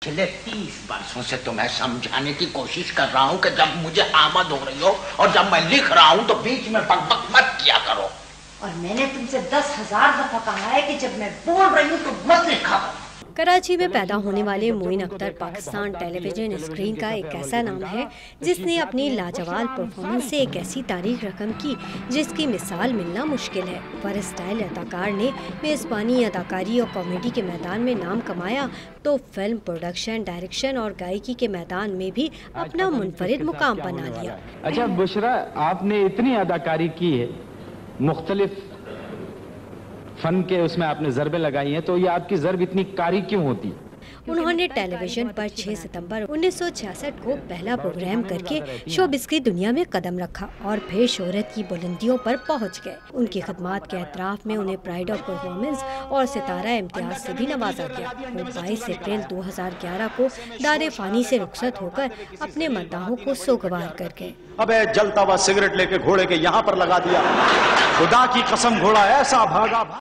पिछले 30 वर्षों से तुम्हें समझाने की कोशिश कर रहा हूँ कि जब मुझे आमद हो रही हो और जब मैं लिख रहा हूँ तो बीच में बकबक मत किया करो। और मैंने तुमसे 10,000 दफा कहा है कि जब मैं बोल रही हूँ तो मत लिखा करो। कराची में पैदा होने वाले मोइन अख्तर पाकिस्तान टेलीविजन स्क्रीन का एक ऐसा नाम है जिसने अपनी लाजवाब परफॉर्मेंस से एक ऐसी तारीख रकम की जिसकी मिसाल मिलना मुश्किल है। वरस्टाइल अदाकार ने मेज़बानी, अदाकारी और कॉमेडी के मैदान में नाम कमाया तो फिल्म प्रोडक्शन, डायरेक्शन और गायकी के मैदान में भी अपना मुनफरिद मुकाम बना लिया। अच्छा बुशरा, आपने इतनी अदाकारी की है, मुख्तलिफ फन के उसमें आपने ज़रबे लगाई हैं, तो ये आपकी ज़रब इतनी कारी क्यों होती? उन्होंने टेलीविजन पर 6 सितंबर 1966 को पहला प्रोग्राम करके शोबिज़ की दुनिया में कदम रखा और फिर शोहरत की बुलंदियों पर पहुंच गए। उनकी खदमात के एतराफ़ में उन्हें प्राइड ऑफ परफॉर्मेंस और सितारा इम्तियाज से भी नवाजा गया। वो 22 अप्रैल 2011 को दारे फानी से रुखसत होकर अपने मद्दाहों को सोगवार कर गए। अबे जलता हुआ सिगरेट लेके घोड़े के यहाँ पर लगा दिया, खुदा की कसम घोड़ा ऐसा भागा।